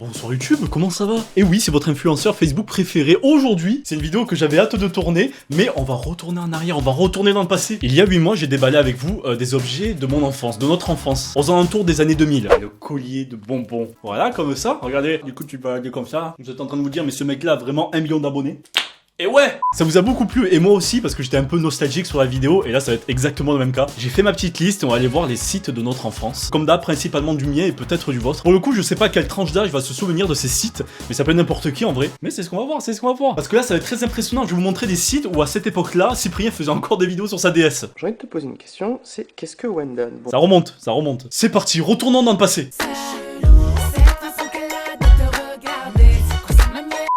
Bonsoir YouTube, comment ça va? Et oui, c'est votre influenceur Facebook préféré. Aujourd'hui, c'est une vidéo que j'avais hâte de tourner, mais on va retourner en arrière, on va retourner dans le passé. Il y a 8 mois, j'ai déballé avec vous des objets de mon enfance, de notre enfance, aux alentours des années 2000. Le collier de bonbons. Voilà, comme ça. Regardez, du coup, tu peux aller comme ça. Vous êtes en train de vous dire, mais ce mec-là a vraiment 1 million d'abonnés. Et ouais, ça vous a beaucoup plu, et moi aussi, parce que j'étais un peu nostalgique sur la vidéo, et là ça va être exactement le même cas. J'ai fait ma petite liste et on va aller voir les sites de notre enfance. Comme d'hab, principalement du mien et peut-être du vôtre. Pour le coup, je sais pas quelle tranche d'âge va se souvenir de ces sites, mais ça peut être n'importe qui en vrai. Mais c'est ce qu'on va voir, c'est ce qu'on va voir. Parce que là, ça va être très impressionnant, je vais vous montrer des sites où à cette époque-là, Cyprien faisait encore des vidéos sur sa DS. J'ai envie de te poser une question, c'est qu'est-ce que Wendell? Bon. Ça remonte, ça remonte. C'est parti, retournons dans le passé.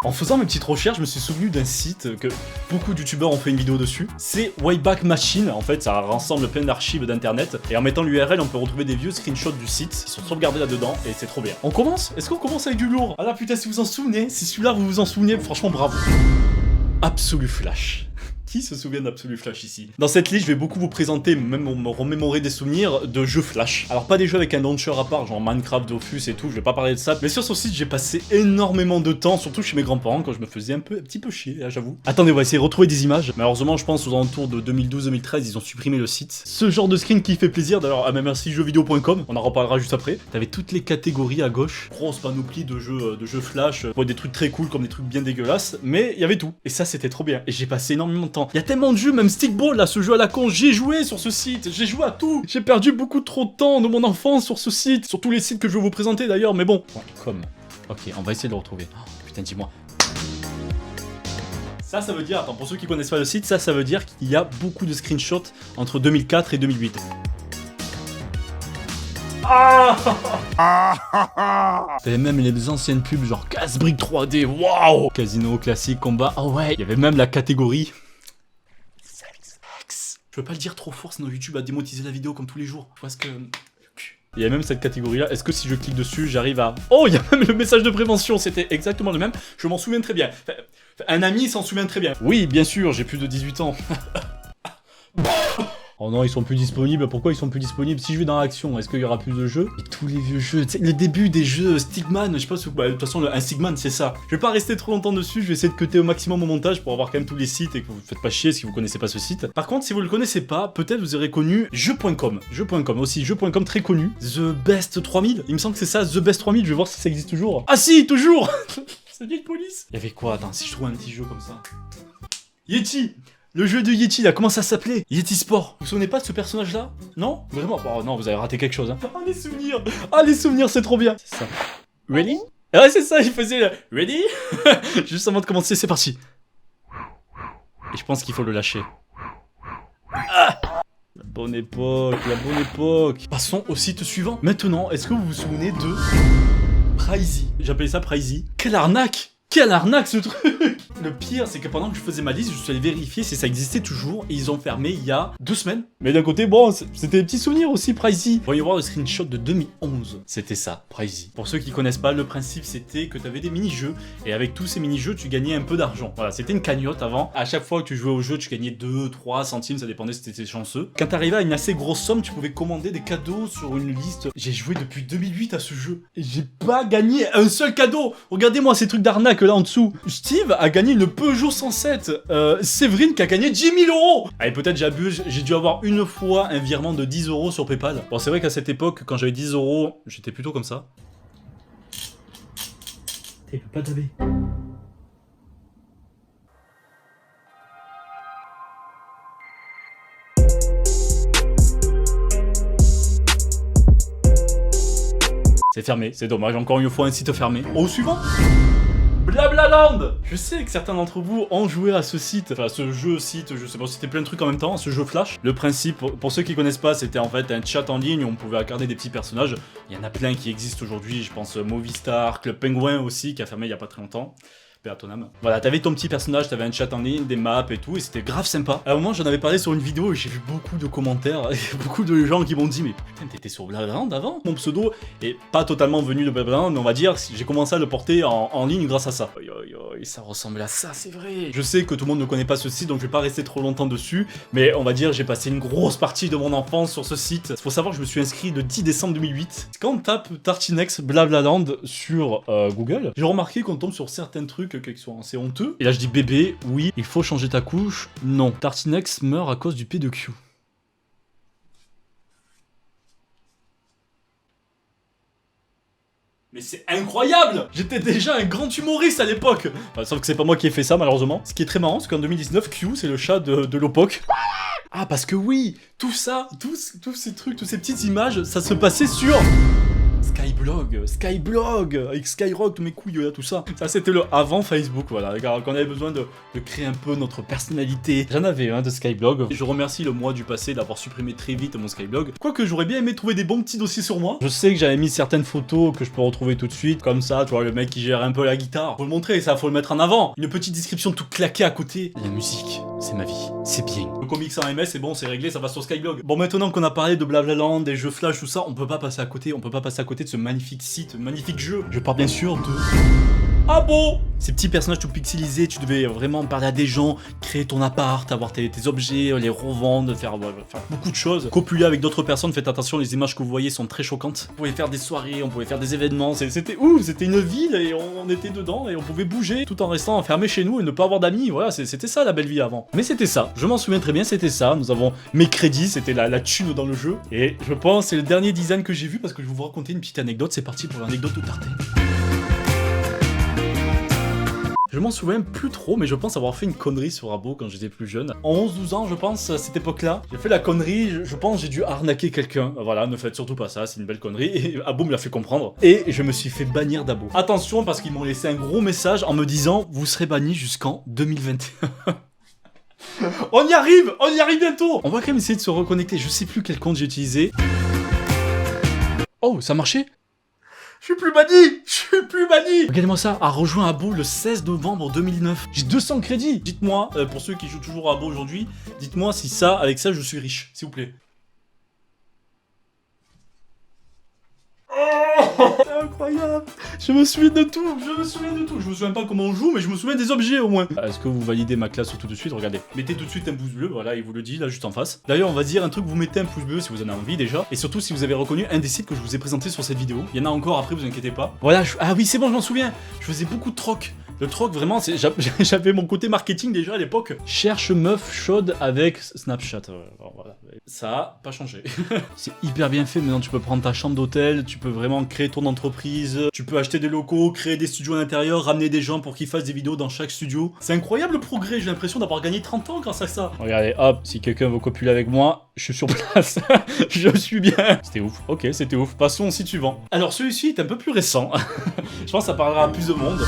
En faisant mes petites recherches, je me suis souvenu d'un site que beaucoup de youtubeurs ont fait une vidéo dessus. C'est Wayback Machine, en fait ça rassemble plein d'archives d'internet. Et en mettant l'URL, on peut retrouver des vieux screenshots du site. Ils sont sauvegardés là-dedans et c'est trop bien. On commence? Est-ce qu'on commence avec du lourd? Ah là putain, si vous en souvenez, si celui-là vous vous en souvenez, franchement bravo. Absolu Flash. Qui se souvient d'Absolu Flash ici? Dans cette liste, je vais beaucoup vous présenter, même me remémorer des souvenirs de jeux Flash. Alors pas des jeux avec un launcher à part, genre Minecraft, Dofus et tout, je vais pas parler de ça. Mais sur ce site, j'ai passé énormément de temps, surtout chez mes grands-parents, quand je me faisais un petit peu chier, là j'avoue. Attendez, on va essayer de retrouver des images. Malheureusement, je pense aux alentours de 2012-2013, ils ont supprimé le site. Ce genre de screen qui fait plaisir, d'ailleurs, merci jeuxvideo.com, on en reparlera juste après. T'avais toutes les catégories à gauche, grosse panoplie de jeux Flash, des trucs très cool comme des trucs bien dégueulasses, mais il y avait tout. Et ça, c'était trop bien. Et j'ai passé énormément de temps. Il y a tellement de jeux, même Stickball, là, ce jeu à la con, j'ai joué sur ce site, j'ai joué à tout. J'ai perdu beaucoup trop de temps de mon enfance sur ce site, sur tous les sites que je vais vous présenter d'ailleurs, mais bon. Ouais, comme. Ok, on va essayer de le retrouver. Oh, putain, dis-moi. Ça veut dire, attends, pour ceux qui connaissent pas le site, ça veut dire qu'il y a beaucoup de screenshots entre 2004 et 2008. Ah T'avais même les anciennes pubs genre Casse-Brique 3D, waouh. Casino, classique, combat, oh ouais. Il y avait même la catégorie je peux pas le dire trop fort, sinon YouTube a démonétisé la vidéo comme tous les jours. Parce que... Il y a même cette catégorie-là. Est-ce que si je clique dessus, j'arrive à... Oh, il y a même le message de prévention. C'était exactement le même. Je m'en souviens très bien. Un ami s'en souvient très bien. Oui, bien sûr, j'ai plus de 18 ans. Oh non, ils sont plus disponibles. Pourquoi ils sont plus disponibles? Si je vais dans Action, est-ce qu'il y aura plus de jeux? Et tous les vieux jeux, tu sais, le début des jeux Stickman, je sais pas si... Bah, de toute façon, un Stickman, c'est ça. Je vais pas rester trop longtemps dessus, je vais essayer de cutter au maximum au montage pour avoir quand même tous les sites et que vous faites pas chier si vous connaissez pas ce site. Par contre, si vous le connaissez pas, peut-être vous aurez connu jeux.com. Jeux.com aussi, jeux.com très connu. The Best 3000, il me semble que c'est ça, The Best 3000, je vais voir si ça existe toujours. Ah si, toujours. C'est vieille police. Il y avait quoi? Attends, si je trouve un petit jeu comme ça. Yeti. Le jeu de Yeti là, comment ça s'appelait? Yeti Sport. Vous vous souvenez pas de ce personnage là? Non? Vraiment? Oh non, vous avez raté quelque chose hein. Ah les souvenirs! Ah les souvenirs, c'est trop bien! C'est ça. Ready? Ah ouais c'est ça, il faisait le... Ready? Juste avant de commencer, c'est parti. Et je pense qu'il faut le lâcher. Ah la bonne époque, la bonne époque. Passons au site suivant. Maintenant, est-ce que vous vous souvenez de... Pricey. J'appelais ça Pricey. Quelle arnaque! Quelle arnaque ce truc! Le pire, c'est que pendant que je faisais ma liste, je suis allé vérifier si ça existait toujours et ils ont fermé il y a 2 semaines. Mais d'un côté, bon, c'était des petits souvenirs aussi, Pricey. Voyez voir le screenshot de 2011. C'était ça, Pricey. Pour ceux qui connaissent pas, le principe c'était que tu avais des mini-jeux et avec tous ces mini-jeux, tu gagnais un peu d'argent. Voilà, c'était une cagnotte avant. À chaque fois que tu jouais au jeu, tu gagnais 2, 3 centimes, ça dépendait si t'étais chanceux. Quand t'arrivais à une assez grosse somme, tu pouvais commander des cadeaux sur une liste. J'ai joué depuis 2008 à ce jeu et j'ai pas gagné un seul cadeau. Regardez-moi ces trucs d'arnaque là en dessous. Steve a gagné une Peugeot 107. Séverine qui a gagné 10 000 €. Allez, peut-être j'abuse, j'ai dû avoir une fois un virement de 10 € sur PayPal. Bon, c'est vrai qu'à cette époque, quand j'avais 10 €, j'étais plutôt comme ça. Il peut pas taper. C'est fermé, c'est dommage, encore une fois un site fermé. Au suivant. Blablaland. Je sais que certains d'entre vous ont joué à ce site, enfin ce jeu site, je sais pas, c'était plein de trucs en même temps, ce jeu Flash. Le principe, pour ceux qui connaissent pas, c'était en fait un chat en ligne où on pouvait incarner des petits personnages. Il y en a plein qui existent aujourd'hui, je pense Movistar, Club Penguin aussi, qui a fermé il y a pas très longtemps. paix à ton âme. Voilà, t'avais ton petit personnage, t'avais un chat en ligne, des maps et tout, et c'était grave sympa. À un moment, j'en avais parlé sur une vidéo et j'ai vu beaucoup de commentaires, et beaucoup de gens qui m'ont dit, mais putain, t'étais sur Blablaland avant? Mon pseudo est pas totalement venu de Blablaland, mais on va dire, j'ai commencé à le porter en ligne grâce à ça. Ça ressemble à ça, c'est vrai. Je sais que tout le monde ne connaît pas ce site, donc je vais pas rester trop longtemps dessus, mais on va dire, j'ai passé une grosse partie de mon enfance sur ce site. Faut savoir que je me suis inscrit le 10 décembre 2008. Quand on tape Tartinex Blablaland sur Google, j'ai remarqué qu'on tombe sur certains trucs qui sont assez honteux. Et là je dis bébé, oui, il faut changer ta couche. Non, Tartinex meurt à cause du P2Q. Mais c'est incroyable! J'étais déjà un grand humoriste à l'époque! Enfin, sauf que c'est pas moi qui ai fait ça malheureusement. Ce qui est très marrant, c'est qu'en 2019, Q, c'est le chat de Lopoc. Ah, parce que oui, tout ça, tous ces trucs, toutes ces petites images, ça se passait sur... Skyblog, avec Skyrock, tous mes couilles là, tout ça. Ça c'était le avant Facebook, voilà, quand on avait besoin de créer un peu notre personnalité. J'en avais un de Skyblog. Je remercie le mois du passé d'avoir supprimé très vite mon Skyblog. Quoique j'aurais bien aimé trouver des bons petits dossiers sur moi. Je sais que j'avais mis certaines photos que je peux retrouver tout de suite, comme ça, tu vois, le mec qui gère un peu la guitare. Faut le montrer, ça, faut le mettre en avant. Une petite description tout claquée à côté. La musique, c'est ma vie, c'est bien. Le comics en MS, c'est bon, c'est réglé, ça va sur Skyblog. Bon, maintenant qu'on a parlé de Blablaland, des jeux Flash, tout ça, on peut pas passer à côté, de ce magnifique site, magnifique jeu. Je parle bien sûr de... Abo! Ces petits personnages tout pixelisés, tu devais vraiment parler à des gens, créer ton appart, avoir tes objets, les revendre, faire beaucoup de choses. Copuler avec d'autres personnes, faites attention, les images que vous voyez sont très choquantes. On pouvait faire des soirées, on pouvait faire des événements, c'était ouf, c'était une ville et on était dedans et on pouvait bouger tout en restant enfermé chez nous et ne pas avoir d'amis. Voilà, c'était ça la belle vie avant. Mais c'était ça, je m'en souviens très bien, c'était ça. Nous avons mes crédits, c'était la thune dans le jeu. Et je pense c'est le dernier design que j'ai vu parce que je vais vous raconter une petite anecdote. C'est parti pour l'anecdote de Tarté. Je m'en souviens plus trop, mais je pense avoir fait une connerie sur Abo quand j'étais plus jeune. En 11-12 ans, je pense, à cette époque-là, j'ai fait la connerie, je pense j'ai dû arnaquer quelqu'un. Voilà, ne faites surtout pas ça, c'est une belle connerie. Et Abo me l'a fait comprendre. Et je me suis fait bannir d'Abo. Attention, parce qu'ils m'ont laissé un gros message en me disant « Vous serez banni jusqu'en 2021 ». On y arrive bientôt. On va quand même essayer de se reconnecter, je sais plus quel compte j'ai utilisé. Oh, ça marchait? Je suis plus banni. Regardez-moi ça, a rejoint Abo le 16 novembre 2009. J'ai 200 crédits. Dites-moi, pour ceux qui jouent toujours à Abo aujourd'hui, dites-moi si ça, avec ça, je suis riche, s'il vous plaît. C'est incroyable. Je me souviens de tout. Je me souviens pas comment on joue, mais je me souviens des objets au moins. Est-ce que vous validez ma classe tout de suite? Regardez. Mettez tout de suite un pouce bleu, voilà, il vous le dit là juste en face. D'ailleurs, on va dire un truc, vous mettez un pouce bleu si vous en avez envie déjà. Et surtout si vous avez reconnu un des sites que je vous ai présenté sur cette vidéo. Il y en a encore après, vous inquiétez pas. Voilà, ah oui, c'est bon, je m'en souviens. Je faisais beaucoup de troc. Le troc, vraiment, j'avais mon côté marketing déjà à l'époque. Cherche meuf chaude avec Snapchat. Voilà. Ça a pas changé. C'est hyper bien fait. Maintenant, tu peux prendre ta chambre d'hôtel, tu peux vraiment créer ton entreprise, tu peux acheter des locaux, créer des studios à l'intérieur, ramener des gens pour qu'ils fassent des vidéos dans chaque studio. C'est incroyable le progrès. J'ai l'impression d'avoir gagné 30 ans grâce à ça. Regardez, hop, si quelqu'un veut copuler avec moi, je suis sur place. Je suis bien. C'était ouf. Ok, c'était ouf. Passons au site suivant. Alors, celui-ci est un peu plus récent. Je pense que ça parlera à plus de monde.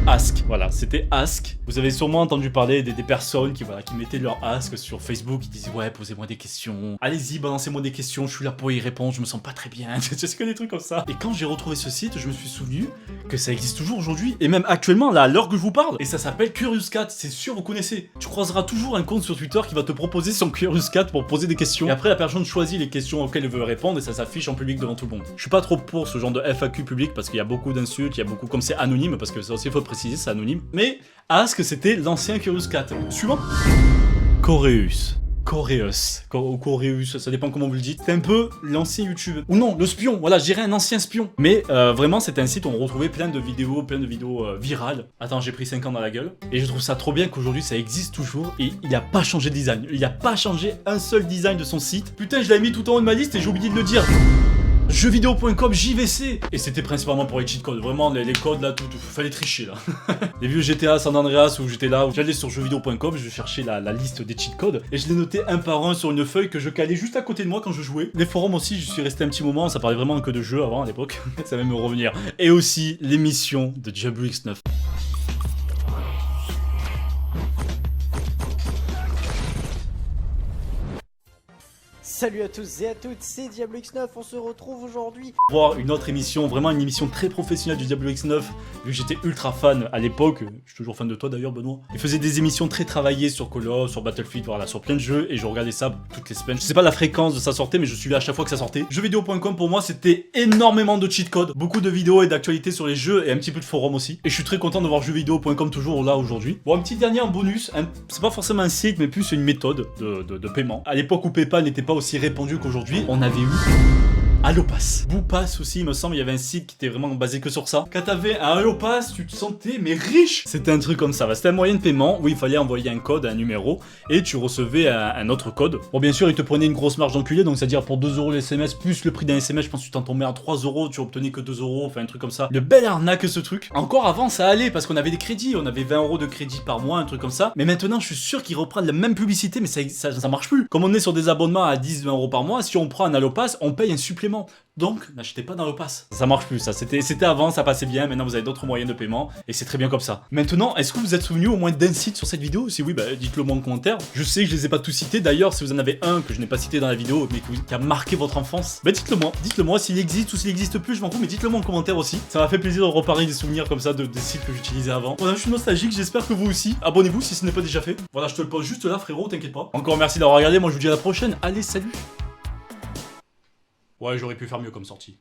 Ask, voilà, c'était Ask. Vous avez sûrement entendu parler des personnes qui mettaient leur Ask sur Facebook, qui disaient ouais, posez-moi des questions, allez-y, balancez-moi des questions, je suis là pour y répondre, je me sens pas très bien, c'est que des trucs comme ça. Et quand j'ai retrouvé ce site, je me suis souvenu que ça existe toujours aujourd'hui, et même actuellement, là, à l'heure que je vous parle, et ça s'appelle Curious Cat, c'est sûr, vous connaissez. Tu croiseras toujours un compte sur Twitter qui va te proposer son Curious Cat pour poser des questions, et après la personne choisit les questions auxquelles elle veut répondre, et ça s'affiche en public devant tout le monde. Je suis pas trop pour ce genre de FAQ public, parce qu'il y a beaucoup d'insultes, il y a beaucoup, comme c'est anonyme, parce que ça aussi faut préciser, c'est anonyme. Mais Ask, c'était l'ancien Curious Cat. Suivant. Coreus, ça dépend comment vous le dites. C'est un peu l'ancien YouTube. Ou non, le spion, voilà, je dirais un ancien spion. Mais vraiment, c'était un site où on retrouvait plein de vidéos virales. Attends, j'ai pris 5 ans dans la gueule. Et je trouve ça trop bien qu'aujourd'hui, ça existe toujours. Et il n'a pas changé de design. Il n'a pas changé un seul design de son site. Putain, je l'avais mis tout en haut de ma liste et j'ai oublié de le dire. Jeuxvideo.com JVC. Et c'était principalement pour les cheat codes, vraiment les codes là, tout, fallait tricher là. Les vieux GTA San Andreas où j'étais là, où j'allais sur jeuxvideo.com, je cherchais la liste des cheat codes et je les notais un par un sur une feuille que je calais juste à côté de moi quand je jouais. Les forums aussi, je suis resté un petit moment, ça parlait vraiment que de jeux avant à l'époque, ça va me revenir. Et aussi l'émission de Diablo X9. Salut à tous et à toutes, c'est Diablo X9, on se retrouve aujourd'hui Voir une autre émission, vraiment une émission très professionnelle du Diablo X9, vu que j'étais ultra fan à l'époque, je suis toujours fan de toi d'ailleurs Benoît. Il faisait des émissions très travaillées sur Call of, sur Battlefield, voilà, sur plein de jeux, et je regardais ça toutes les semaines. Je sais pas la fréquence de sa sortie, mais je suivais à chaque fois que ça sortait. Jeuxvideo.com pour moi c'était énormément de cheat codes, beaucoup de vidéos et d'actualités sur les jeux, et un petit peu de forum aussi. Et je suis très content de voir jeuxvideo.com toujours là aujourd'hui. Bon, un petit dernier en bonus, c'est pas forcément un site, mais plus une méthode de paiement. À l'époque où PayPal n'était pas aussi répandu qu'aujourd'hui, on avait eu Allopass. Boopass aussi, il me semble, il y avait un site qui était vraiment basé que sur ça. Quand t'avais un Allopass, tu te sentais mais riche. C'était un truc comme ça. C'était un moyen de paiement où il fallait envoyer un code, un numéro, et tu recevais un autre code. Bon, bien sûr, il te prenait une grosse marge d'enculé, donc c'est-à-dire pour 2 € les SMS plus le prix d'un SMS, je pense que tu t'en tombais à 3 €, tu obtenais que 2 €, enfin un truc comme ça. Une belle arnaque ce truc. Encore avant, ça allait parce qu'on avait des crédits, on avait 20 € de crédit par mois, un truc comme ça. Mais maintenant, je suis sûr qu'ils reprennent la même publicité, mais ça marche plus. Comme on est sur des abonnements à 10-20 € par mois, si on prend un Allopass, on paye un supplément. Donc, n'achetez pas d'Allopass. Ça marche plus, ça. C'était avant, ça passait bien. Maintenant, vous avez d'autres moyens de paiement. Et c'est très bien comme ça. Maintenant, est-ce que vous êtes souvenu au moins d'un site sur cette vidéo? Si oui, bah, dites-le moi en commentaire. Je sais que je les ai pas tous cités. D'ailleurs, si vous en avez un que je n'ai pas cité dans la vidéo, mais qui a marqué votre enfance, bah dites-le moi. Dites-le moi s'il existe ou s'il existe plus, je m'en fous. Mais dites-le moi en commentaire aussi. Ça m'a fait plaisir de reparler des souvenirs comme ça, des sites que j'utilisais avant. Voilà, je suis nostalgique. J'espère que vous aussi. Abonnez-vous si ce n'est pas déjà fait. Voilà, je te le pose juste là, frérot. T'inquiète pas. Encore merci d'avoir regardé. Moi, je vous dis à la prochaine. Allez, salut. Ouais, j'aurais pu faire mieux comme sortie.